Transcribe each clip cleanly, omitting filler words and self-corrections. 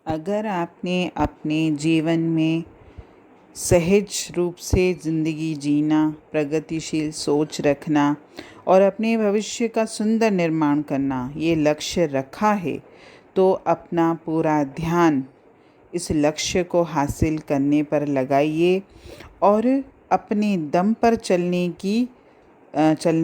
अगर आपने अपने जीवन में सहज रूप से ज़िंदगी जीना, प्रगतिशील सोच रखना और अपने भविष्य का सुंदर निर्माण करना ये लक्ष्य रखा है, तो अपना पूरा ध्यान इस लक्ष्य को हासिल करने पर लगाइए और अपने दम पर चलने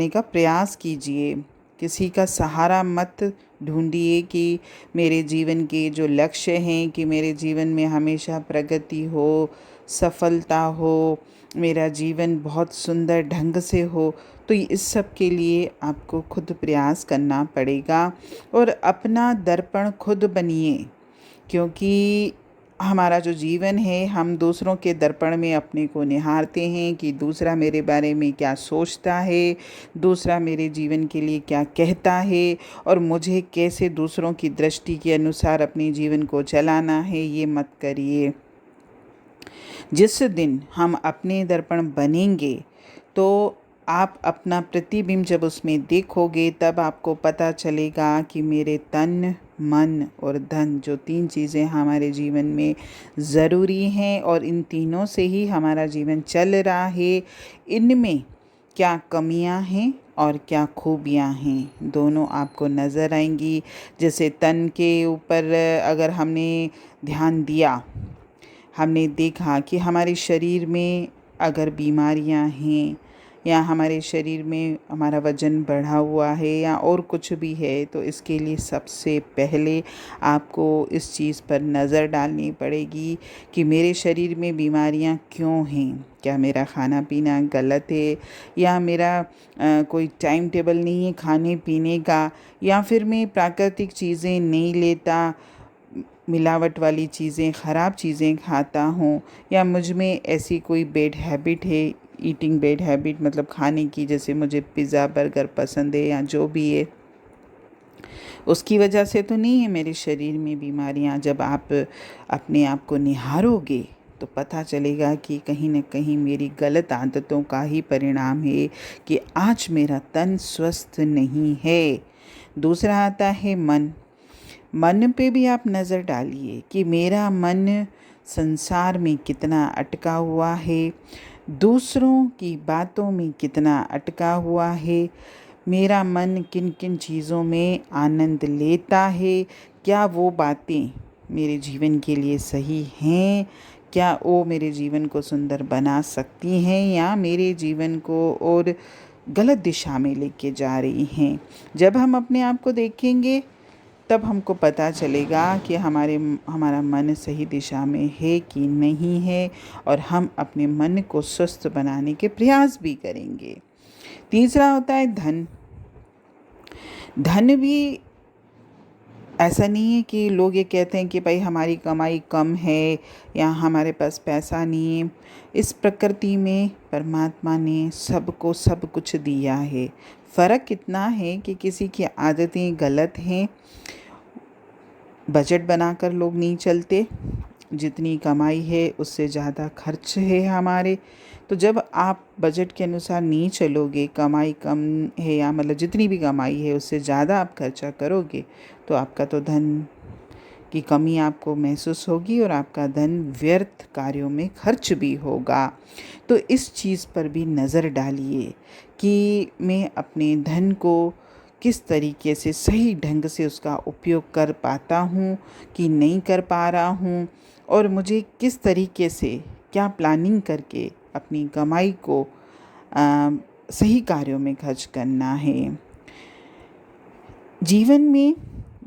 का प्रयास कीजिए। किसी का सहारा मत ढूंढिए कि मेरे जीवन के जो लक्ष्य हैं, कि मेरे जीवन में हमेशा प्रगति हो, सफलता हो, मेरा जीवन बहुत सुंदर ढंग से हो। तो इस सब के लिए आपको खुद प्रयास करना पड़ेगा और अपना दर्पण खुद बनिए, क्योंकि हमारा जो जीवन है, हम दूसरों के दर्पण में अपने को निहारते हैं कि दूसरा मेरे बारे में क्या सोचता है, दूसरा मेरे जीवन के लिए क्या कहता है और मुझे कैसे दूसरों की दृष्टि के अनुसार अपने जीवन को चलाना है। ये मत करिए। जिस दिन हम अपने दर्पण बनेंगे, तो आप अपना प्रतिबिंब जब उसमें देखोगे, तब आपको पता चलेगा कि मेरे तन, मन और धन, जो 3 चीज़ें हमारे जीवन में ज़रूरी हैं और इन तीनों से ही हमारा जीवन चल रहा है, इनमें क्या कमियां हैं और क्या खूबियां हैं, दोनों आपको नज़र आएंगी। जैसे तन के ऊपर अगर हमने ध्यान दिया, हमने देखा कि हमारे शरीर में अगर बीमारियां हैं या हमारे शरीर में हमारा वज़न बढ़ा हुआ है या और कुछ भी है, तो इसके लिए सबसे पहले आपको इस चीज़ पर नज़र डालनी पड़ेगी कि मेरे शरीर में बीमारियां क्यों हैं। क्या मेरा खाना पीना गलत है, या मेरा कोई टाइम टेबल नहीं है खाने पीने का, या फिर मैं प्राकृतिक चीज़ें नहीं लेता, मिलावट वाली चीज़ें, ख़राब चीज़ें खाता हूँ, या मुझ में ऐसी कोई बैड हैबिट है, ईटिंग बैड हैबिट मतलब खाने की, जैसे मुझे पिज़्ज़ा बर्गर पसंद है या जो भी है, उसकी वजह से तो नहीं है मेरे शरीर में बीमारियाँ। जब आप अपने आप को निहारोगे, तो पता चलेगा कि कहीं न कहीं मेरी गलत आदतों का ही परिणाम है कि आज मेरा तन स्वस्थ नहीं है। दूसरा आता है मन। मन पे भी आप नज़र डालिए कि मेरा मन संसार में कितना अटका हुआ है, दूसरों की बातों में कितना अटका हुआ है, मेरा मन किन किन चीज़ों में आनंद लेता है, क्या वो बातें मेरे जीवन के लिए सही हैं, क्या वो मेरे जीवन को सुंदर बना सकती हैं या मेरे जीवन को और गलत दिशा में लेके जा रही हैं। जब हम अपने आप को देखेंगे, तब हमको पता चलेगा कि हमारा मन सही दिशा में है कि नहीं है, और हम अपने मन को स्वस्थ बनाने के प्रयास भी करेंगे। तीसरा होता है धन। धन भी ऐसा नहीं है कि लोग ये कहते हैं कि भाई हमारी कमाई कम है या हमारे पास पैसा नहीं है। इस प्रकृति में परमात्मा ने सबको सब कुछ दिया है। फ़र्क इतना है कि किसी की आदतें गलत हैं, बजट बनाकर लोग नहीं चलते, जितनी कमाई है उससे ज़्यादा खर्च है हमारे। तो जब आप बजट के अनुसार नहीं चलोगे, कमाई कम है या मतलब जितनी भी कमाई है उससे ज़्यादा आप खर्चा करोगे, तो आपका तो धन की कमी आपको महसूस होगी और आपका धन व्यर्थ कार्यों में खर्च भी होगा। तो इस चीज़ पर भी नज़र डालिए कि मैं अपने धन को किस तरीके से सही ढंग से उसका उपयोग कर पाता हूँ कि नहीं कर पा रहा हूँ, और मुझे किस तरीके से क्या प्लानिंग करके अपनी कमाई को सही कार्यों में खर्च करना है। जीवन में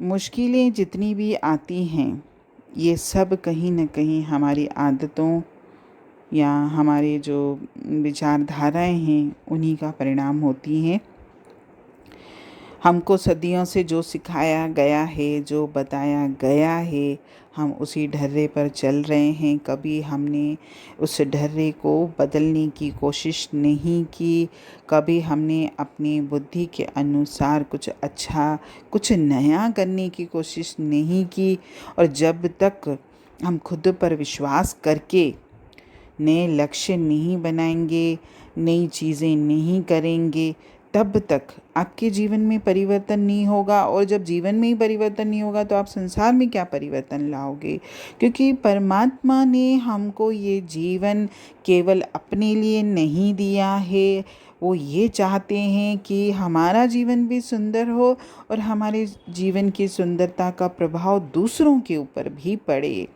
मुश्किलें जितनी भी आती हैं, ये सब कहीं न कहीं हमारी आदतों या हमारे जो विचारधाराएं हैं उन्हीं का परिणाम होती हैं। हमको सदियों से जो सिखाया गया है, जो बताया गया है, हम उसी ढर्रे पर चल रहे हैं। कभी हमने उस ढर्रे को बदलने की कोशिश नहीं की, कभी हमने अपनी बुद्धि के अनुसार कुछ अच्छा, कुछ नया करने की कोशिश नहीं की। और जब तक हम खुद पर विश्वास करके नए लक्ष्य नहीं बनाएंगे, नई चीज़ें नहीं करेंगे, तब तक आपके जीवन में परिवर्तन नहीं होगा, और जब जीवन में ही परिवर्तन नहीं होगा तो आप संसार में क्या परिवर्तन लाओगे? क्योंकि परमात्मा ने हमको ये जीवन केवल अपने लिए नहीं दिया है, वो ये चाहते हैं कि हमारा जीवन भी सुंदर हो और हमारे जीवन की सुंदरता का प्रभाव दूसरों के ऊपर भी पड़े,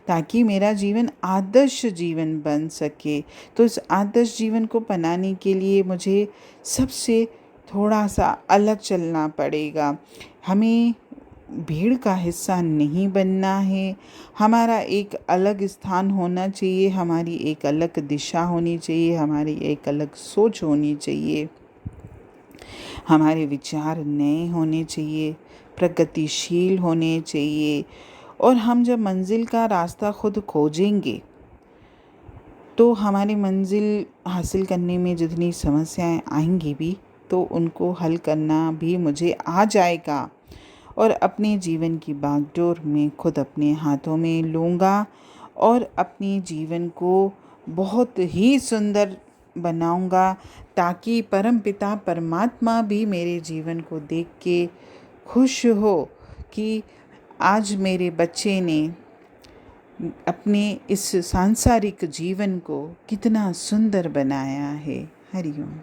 ताकि मेरा जीवन आदर्श जीवन बन सके। तो इस आदर्श जीवन को बनाने के लिए मुझे सबसे थोड़ा सा अलग चलना पड़ेगा। हमें भीड़ का हिस्सा नहीं बनना है। हमारा एक अलग स्थान होना चाहिए, हमारी एक अलग दिशा होनी चाहिए, हमारी एक अलग सोच होनी चाहिए, हमारे विचार नए होने चाहिए, प्रगतिशील होने चाहिए। और हम जब मंजिल का रास्ता खुद खोजेंगे तो हमारी मंजिल हासिल करने में जितनी समस्याएं आएंगी भी, तो उनको हल करना भी मुझे आ जाएगा, और अपने जीवन की बागडोर में खुद अपने हाथों में लूँगा और अपने जीवन को बहुत ही सुंदर बनाऊँगा, ताकि परमपिता परमात्मा भी मेरे जीवन को देख के खुश हो कि आज मेरे बच्चे ने अपने इस सांसारिक जीवन को कितना सुंदर बनाया है। हरि ओम।